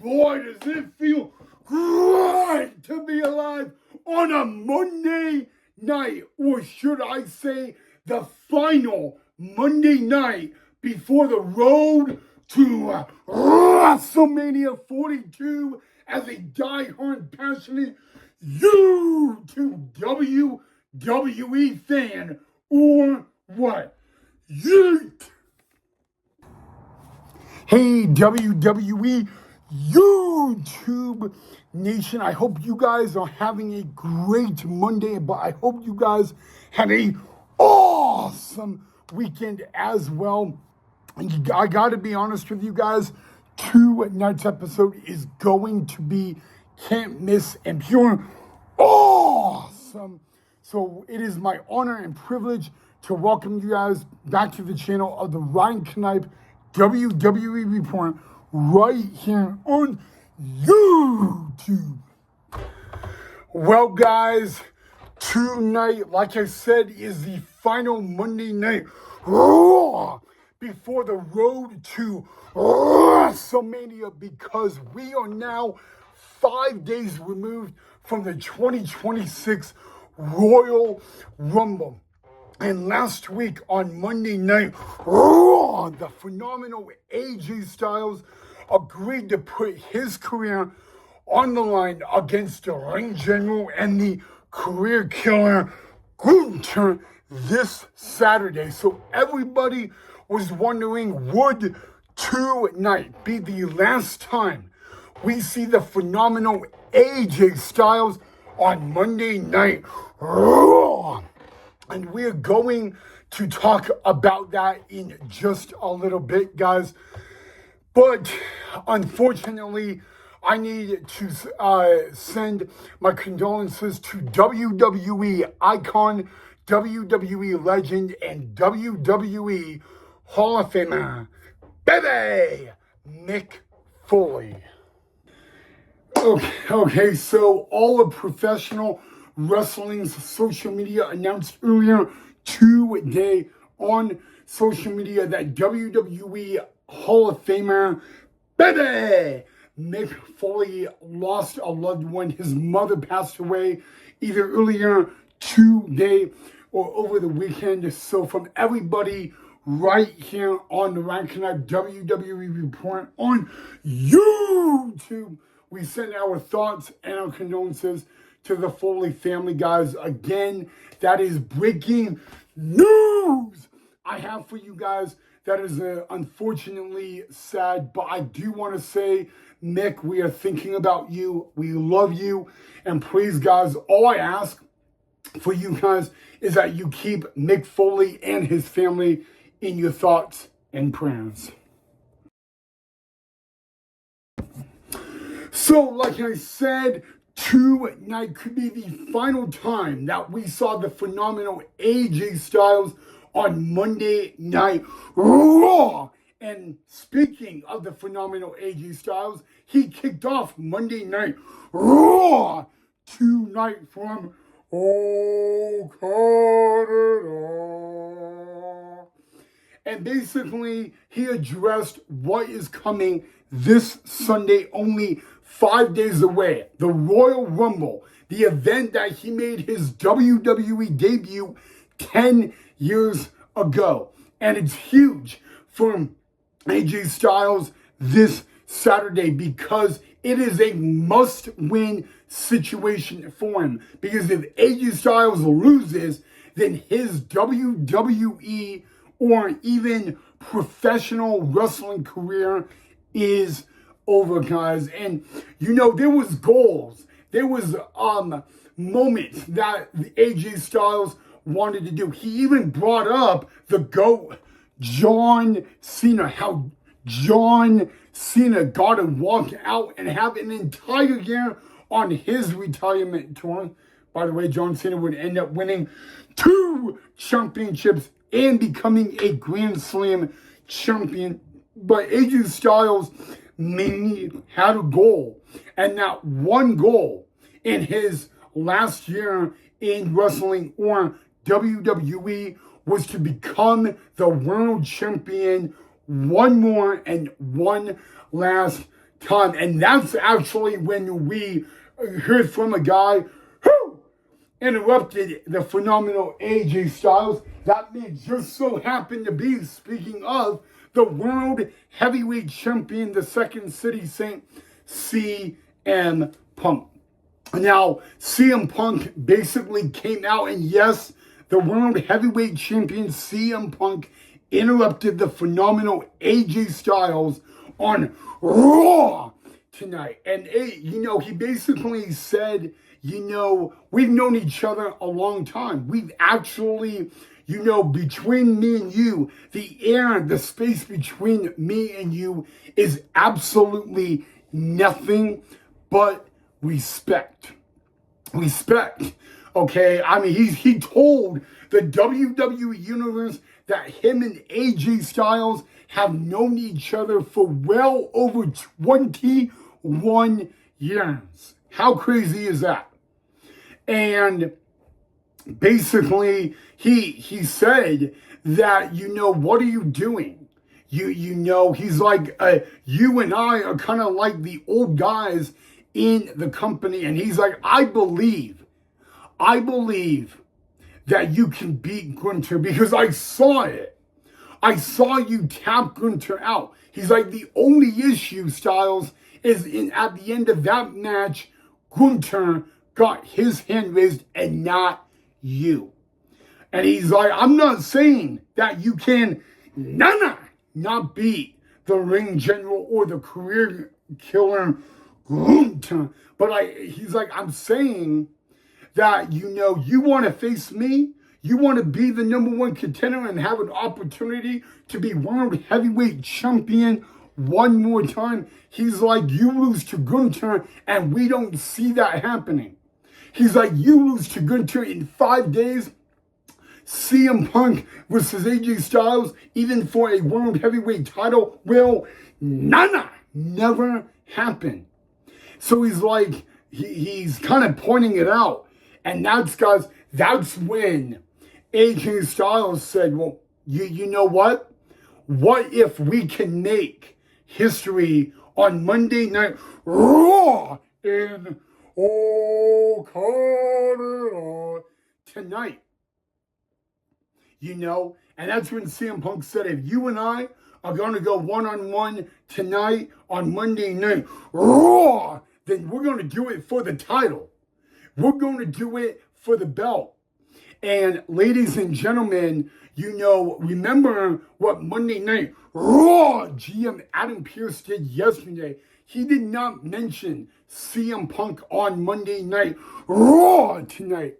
boy, does it feel great to be alive on a Monday night, or should I say the final Monday night before the road to WrestleMania 42 as a diehard, passionate YouTube WWE fan, or what? Yeet! Hey, WWE YouTube Nation, I hope you guys are having a great Monday, but I hope you guys had a awesome weekend as well. And I gotta be honest with you guys, tonight's episode is going to be can't miss and pure awesome. So it is my honor and privilege to welcome you guys back to the channel of the Ryan Knipe WWE Report right here on YouTube. Well, guys, tonight, like I said, is the final Monday night Raw before the road to WrestleMania, because we are now 5 days removed from the 2026 Royal Rumble. And last week on Monday Night Raw, the phenomenal AJ Styles agreed to put his career on the line against the Ring General and the career killer Gunther this Saturday. So everybody was wondering, would tonight be the last time we see the phenomenal AJ Styles on Monday Night Raw? And we're going to talk about that in just a little bit, guys. But unfortunately, I need to send my condolences to WWE icon, WWE legend, and WWE Hall of Famer, baby, Mick Foley. Okay, so all of professional wrestling's social media announced earlier today on social media that WWE Hall of Famer, baby, Mick Foley lost a loved one. His mother passed away either earlier today or over the weekend. So from everybody right here on the Ryan Knipe WWE Report on YouTube, we send our thoughts and our condolences to the Foley family, guys. Again, that is breaking news I have for you guys. That is unfortunately sad, but I do want to say, Mick, we are thinking about you. We love you. And please, guys, all I ask for you guys is that you keep Mick Foley and his family in your thoughts and prayers. So, like I said, tonight could be the final time that we saw the phenomenal AJ Styles on Monday Night Raw. And speaking of the phenomenal AJ Styles, he kicked off Monday Night Raw tonight from Canada. And basically, he addressed what is coming this Sunday, only 5 days away. The Royal Rumble, the event that he made his WWE debut 10 years ago. And it's huge for AJ Styles this Saturday because it is a must-win situation for him. Because if AJ Styles loses, then his WWE or even professional wrestling career is over, guys. And you know, there was goals, there was moments that the AJ Styles wanted to do. He even brought up the GOAT John Cena, how John Cena got to walk out and have an entire year on his retirement tour. By the way, John Cena would end up winning 2 championships and becoming a Grand Slam champion. But AJ Styles mainly had a goal, and that one goal in his last year in wrestling or WWE was to become the world champion one more and one last time. And that's actually when we heard from a guy who interrupted the phenomenal AJ Styles. That man just so happened to be, speaking of, the world heavyweight champion, the Second City Saint, CM Punk. Now, CM Punk basically came out, and yes, the world heavyweight champion CM Punk interrupted the phenomenal AJ Styles on Raw tonight. And, he basically said, we've known each other a long time. We've actually, between me and you, the space between me and you is absolutely nothing but respect. Respect. Okay? I mean, he told the WWE Universe that him and AJ Styles have known each other for well over 21 years. How crazy is that? And basically, he said that, what are you doing? He's like, you and I are kind of like the old guys in the company. And he's like, I believe that you can beat Gunther because I saw it. I saw you tap Gunther out. He's like, the only issue, Styles, is at the end of that match, Gunther got his hand raised and not you. And he's like, I'm not saying that you can not beat the ring general or the career killer Gunther. But he's like, I'm saying that, you want to face me, you want to be the number one contender and have an opportunity to be world heavyweight champion one more time. He's like, you lose to Gunther and we don't see that happening. He's like, you lose to Gunther in 5 days. CM Punk versus AJ Styles, even for a world heavyweight title, will never happen. So he's like, he's kind of pointing it out. And that's when AJ Styles said, well, you know what? What if we can make history on Monday Night Raw in Canada tonight? And that's when CM Punk said, if you and I are going to go one-on-one tonight on Monday Night Raw, then we're going to do it for the title. We're going to do it for the belt. And ladies and gentlemen, remember what Monday Night Raw GM Adam Pearce did yesterday. He did not mention CM Punk on Monday Night Raw tonight.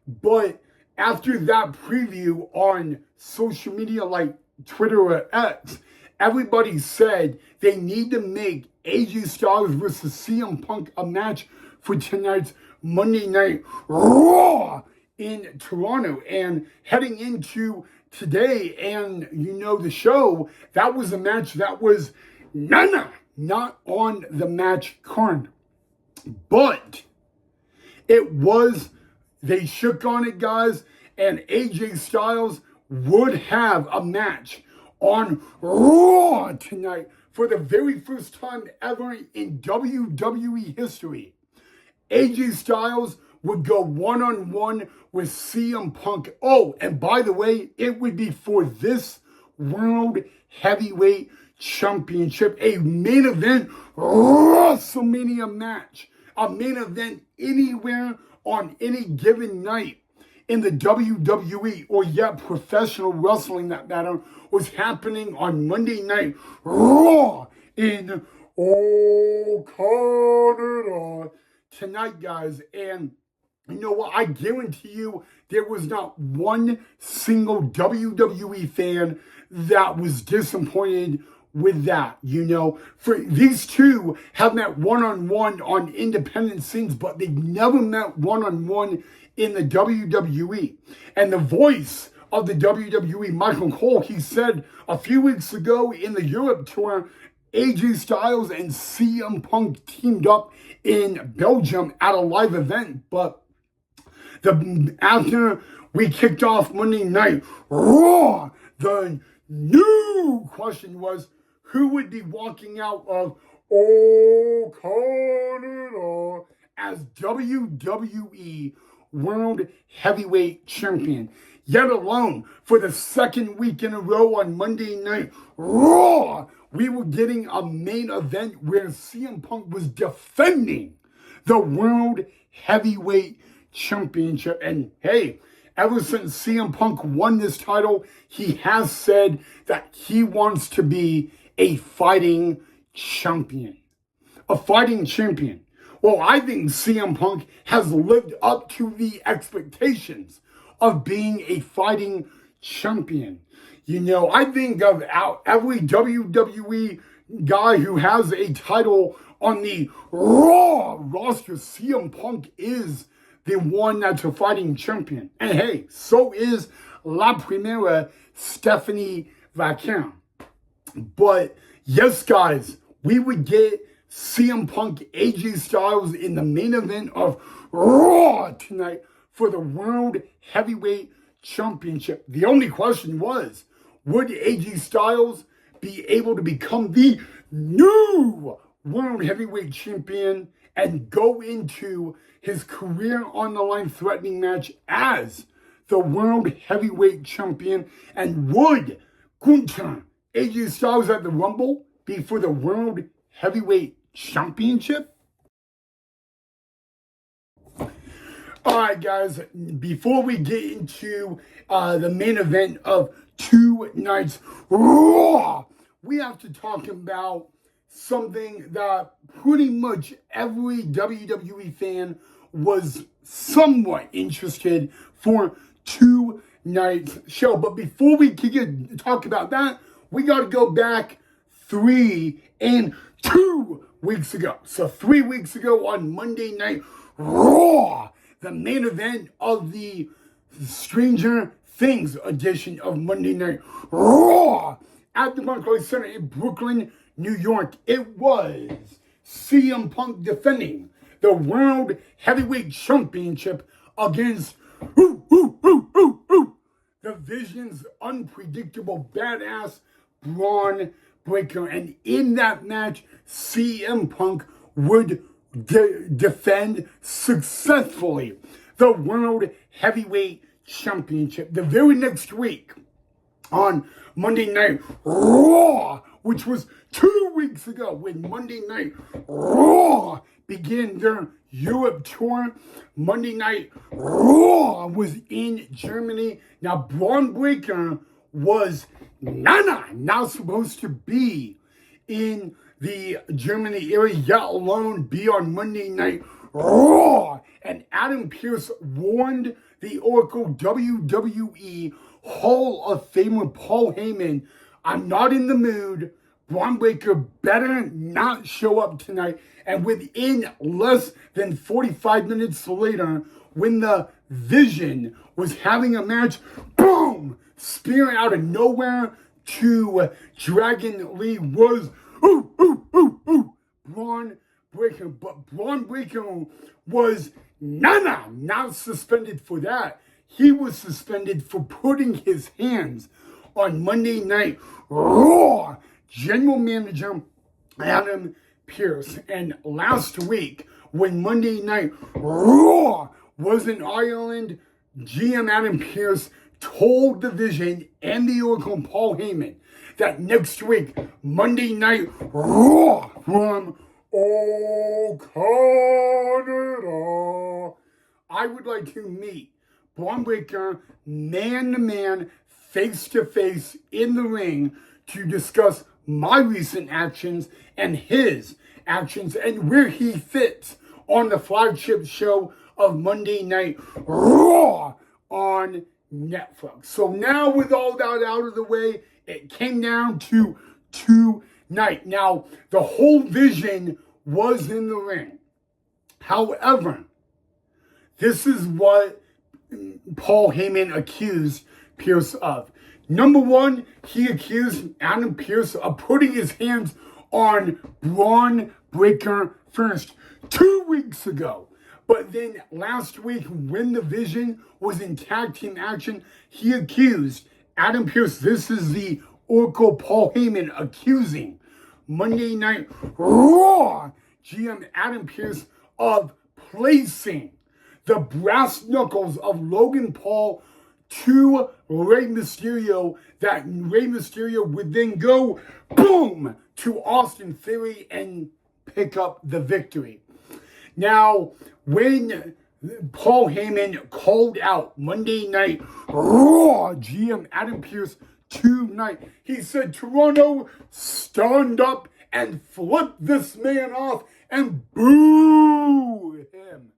But after that preview on social media like Twitter or X, everybody said they need to make AJ Styles versus CM Punk a match for tonight's Monday Night Raw in Toronto. And heading into today and, the show, that was a match that was not on the match card. But they shook on it, guys, and AJ Styles would have a match on Raw tonight for the very first time ever in WWE history. AJ Styles would go one-on-one with CM Punk. Oh, and by the way, it would be for this World Heavyweight Championship, a main event WrestleMania match, a main event anywhere on any given night in the WWE or yet professional wrestling, that matter, was happening on Monday Night Raw in Canada tonight, guys. And you know what? I guarantee you there was not one single WWE fan that was disappointed with that. For these two have met one-on-one on independent scenes, but they've never met one-on-one in the WWE. And the voice of the WWE, Michael Cole, he said a few weeks ago in the Europe tour, AJ Styles and CM Punk teamed up in Belgium at a live event. But after we kicked off Monday Night Raw, the new question was, who would be walking out of Oh, Canada as WWE World Heavyweight Champion. Yet alone, for the second week in a row on Monday Night Raw, we were getting a main event where CM Punk was defending the World Heavyweight Championship. And hey, ever since CM Punk won this title, he has said that he wants to be a fighting champion. A fighting champion. Well, I think CM Punk has lived up to the expectations of being a fighting champion. You know, I think of every WWE guy who has a title on the Raw roster, CM Punk is the one that's a fighting champion. And hey, so is La Primera Stephanie Vaquin. But yes, guys, we would get CM Punk, AJ Styles in the main event of Raw tonight for the World Heavyweight Championship. The only question was, would AJ Styles be able to become the new World Heavyweight Champion and go into his career on the line threatening match as the World Heavyweight Champion? And would Gunther, AJ Styles at the Rumble be for the World Heavyweight Championship? All right, guys, before we get into the main event of tonight's Raw, we have to talk about something that pretty much every WWE fan was somewhat interested for tonight's show. But before we can talk about that, we got to go back 3 and 2 weeks ago. So 3 weeks ago on Monday Night Raw, the main event of the Stranger Things edition of Monday Night Raw at the Barclays Center in Brooklyn, New York. It was CM Punk defending the World Heavyweight Championship against the Vision's unpredictable badass Braun Breaker. And in that match, CM Punk would defend successfully the World Heavyweight Championship. The very next week, on Monday Night Raw, which was 2 weeks ago when Monday Night Raw began their Europe tour, Monday Night Raw was in Germany. Now, Braun Breaker was not supposed to be in the Germany area, yet alone be on Monday Night Raw. And Adam Pearce warned the Oracle WWE Hall of Famer Paul Heyman, I'm not in the mood. Braun Breaker better not show up tonight. And within less than 45 minutes later, when the Vision was having a match, boom, spear out of nowhere to Dragon Lee was Braun Breaker. But Braun Breaker was not suspended for that. He was suspended for putting his hands on Monday Night Raw General Manager Adam Pearce. And last week, when Monday Night Raw was in Ireland, GM Adam Pearce told the Vision and the Oracle Paul Heyman that next week, Monday Night Raw from Canada, I would like to meet Braun Breaker man-to-man, face-to-face in the ring to discuss my recent actions and his actions and where he fits on the flagship show of Monday Night Raw on Netflix. So now with all that out of the way, it came down to tonight. Now, the whole Vision was in the ring. However, this is what Paul Heyman accused Pearce of. Number one, he accused Adam Pearce of putting his hands on Braun Breaker first 2 weeks ago. But then last week, when the Vision was in tag team action, he accused Adam Pearce. This is the Oracle Paul Heyman accusing Monday Night Raw GM Adam Pearce of placing the brass knuckles of Logan Paul to Rey Mysterio, that Rey Mysterio would then go, boom, to Austin Theory and pick up the victory. Now, when Paul Heyman called out Monday Night Raw GM Adam Pearce tonight, he said, Toronto, stand up and flip this man off and boo him.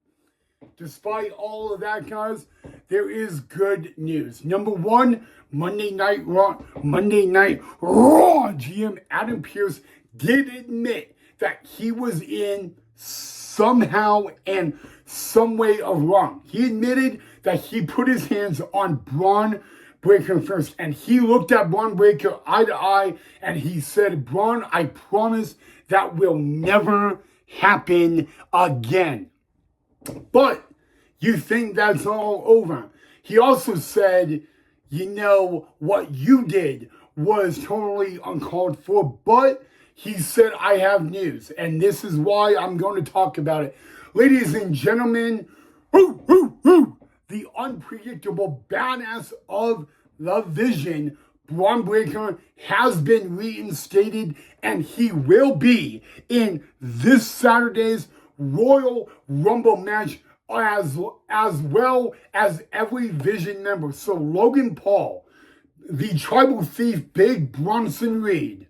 Despite all of that, guys, there is good news. Number one, Monday Night Raw GM Adam Pearce did admit that he was in somehow and some way of wrong. He admitted that he put his hands on Braun Breaker first, and he looked at Braun Breaker eye to eye, and he said, Braun, I promise that will never happen again. But you think that's all over. He also said, you know, what you did was totally uncalled for, but he said, I have news, and this is why I'm going to talk about it. Ladies and gentlemen, the unpredictable badass of the Vision, Braun Breaker, has been reinstated, and he will be in this Saturday's Royal Rumble match as well as every Vision member. So Logan Paul, the Tribal Thief, Big Bronson Reed,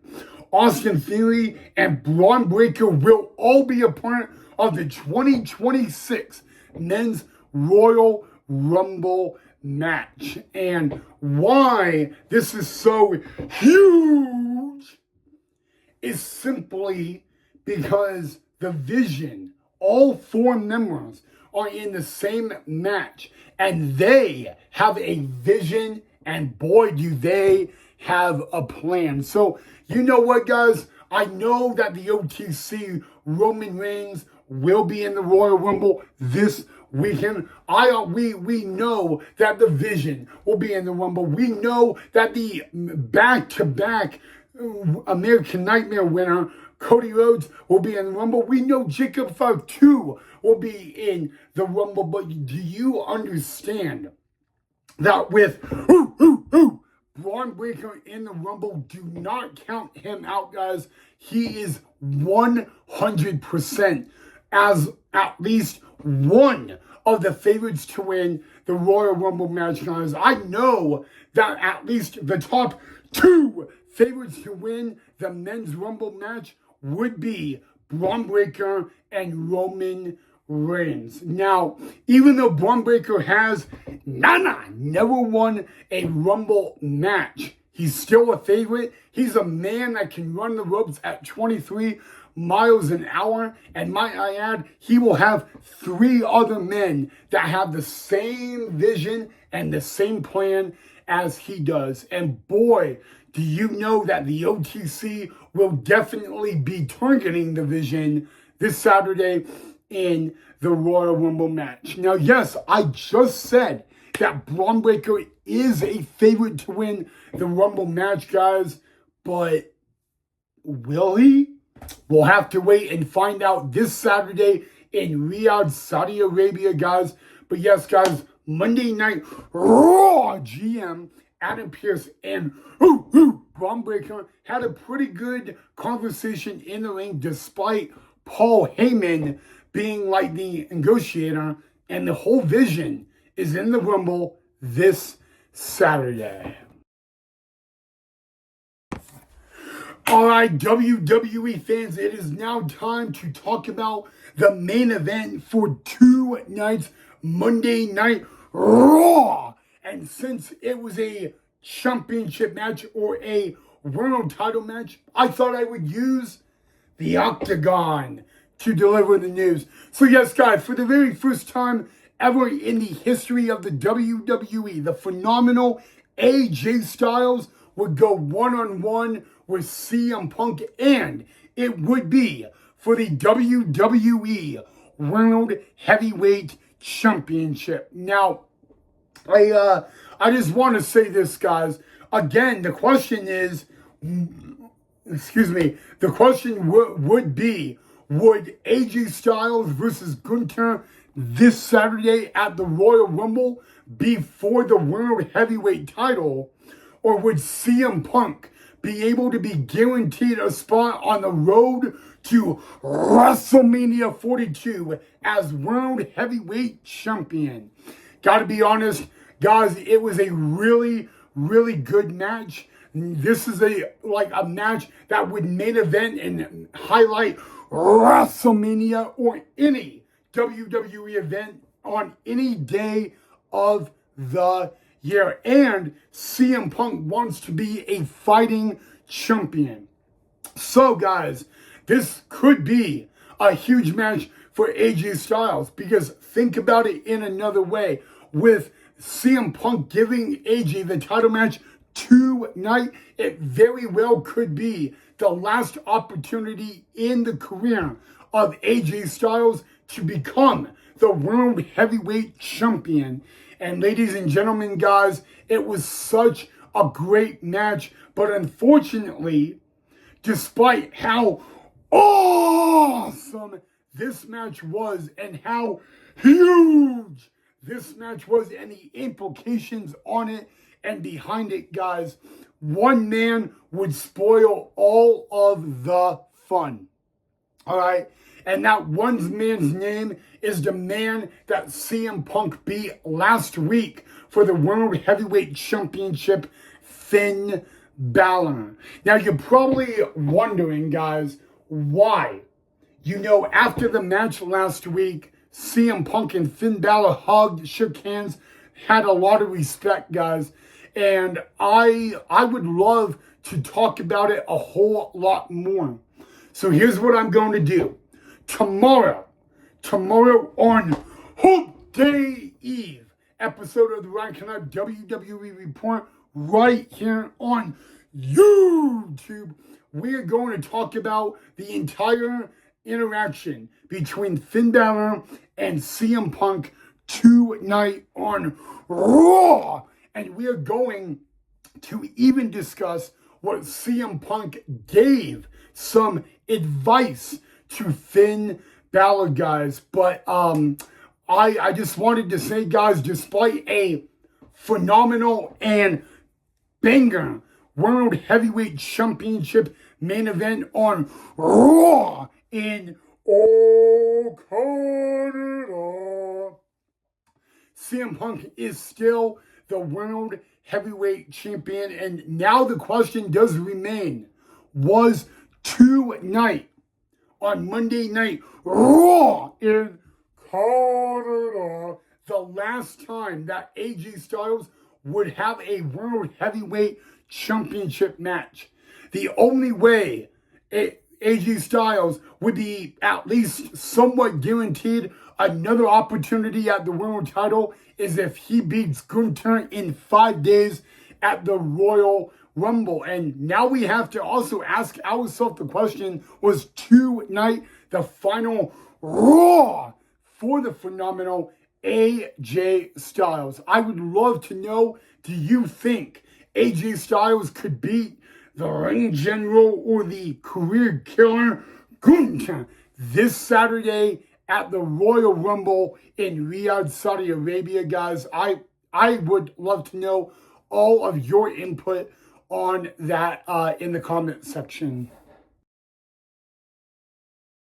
Austin Theory, and Braun Breaker will all be a part of the 2026 Men's Royal Rumble match. And why this is so huge is simply because the Vision, all four members, are in the same match, and they have a vision, and boy, do they have a plan. So, you know what, guys? I know that the OTC Roman Reigns will be in the Royal Rumble this weekend. We know that the Vision will be in the Rumble. We know that the back-to-back American Nightmare winner, Cody Rhodes, will be in the Rumble. We know Jacob Fatu will be in the Rumble. But do you understand that with Braun Breaker in the Rumble, do not count him out, guys. He is 100% as at least one of the favorites to win the Royal Rumble match, guys. I know that at least the top two favorites to win the Men's Rumble match would be Braun Breaker and Roman Reigns. Now, even though Braun Breaker has never won a Rumble match, he's still a favorite. He's a man that can run the ropes at 23 miles an hour. And might I add, he will have three other men that have the same vision and the same plan as he does. And boy, do you know that the OTC will definitely be targeting the Vision this Saturday in the Royal Rumble match. Now, yes, I just said that Braun Breaker is a favorite to win the Rumble match, guys, but will he? We'll have to wait and find out this Saturday in Riyadh, Saudi Arabia, guys. But yes, guys, Monday Night Raw GM Adam Pearce and Braun Breaker had a pretty good conversation in the ring, despite Paul Heyman being like the negotiator, and the whole Vision is in the Rumble this Saturday. All right, WWE fans, it is now time to talk about the main event for tonight's Monday Night Raw. And since it was a championship match or a world title match, I thought I would use the Octagon to deliver the news. So yes, guys, for the very first time ever in the history of the WWE, the phenomenal AJ Styles would go one-on-one with CM Punk, and it would be for the WWE World Heavyweight Championship. Now, I just want to say this, guys. Again, the question is, the question would be, would AJ Styles versus Gunther this Saturday at the Royal Rumble be for the World Heavyweight title, or would CM Punk be able to be guaranteed a spot on the road to WrestleMania 42 as World Heavyweight Champion? Gotta be honest, guys, it was a really, really good match. This is a match that would main event and highlight WrestleMania or any WWE event on any day of the year. And CM Punk wants to be a fighting champion. So, guys, this could be a huge match for AJ Styles, because think about it in another way. With CM Punk giving AJ the title match tonight, it very well could be the last opportunity in the career of AJ Styles to become the World Heavyweight Champion. And ladies and gentlemen, guys, it was such a great match. But unfortunately, despite how awesome this match was and how huge this match was and the implications on it and behind it, guys, one man would spoil all of the fun. All right? And that one man's name is the man that CM Punk beat last week for the World Heavyweight Championship, Finn Balor. Now, you're probably wondering, guys, why? You know, after the match last week, CM Punk and Finn Balor hugged, shook hands, had a lot of respect, guys. And I would love to talk about it a whole lot more. So here's what I'm going to do. Tomorrow on Hump Day Eve, episode of the Ryan Knight WWE Report, right here on YouTube, we're going to talk about the entire interaction between Finn Balor and CM Punk tonight on Raw. And we are going to even discuss what CM Punk gave some advice to Finn Balor, guys. But I just wanted to say, guys, despite a phenomenal and banger World Heavyweight Championship main event on Raw in Canada, CM Punk is still the World Heavyweight Champion. And now the question does remain, was tonight on Monday Night Raw in Canada the last time that AJ Styles would have a World Heavyweight Championship match? The only way AJ Styles would be at least somewhat guaranteed another opportunity at the world title is if he beats Gunther in 5 days at the Royal Rumble. And now we have to also ask ourselves the question, was tonight the final Raw for the phenomenal AJ Styles? I would love to know, do you think AJ Styles could beat the Ring General or the career killer Gunther this Saturday at the Royal Rumble in Riyadh, Saudi Arabia, guys? I would love to know all of your input on that in the comment section.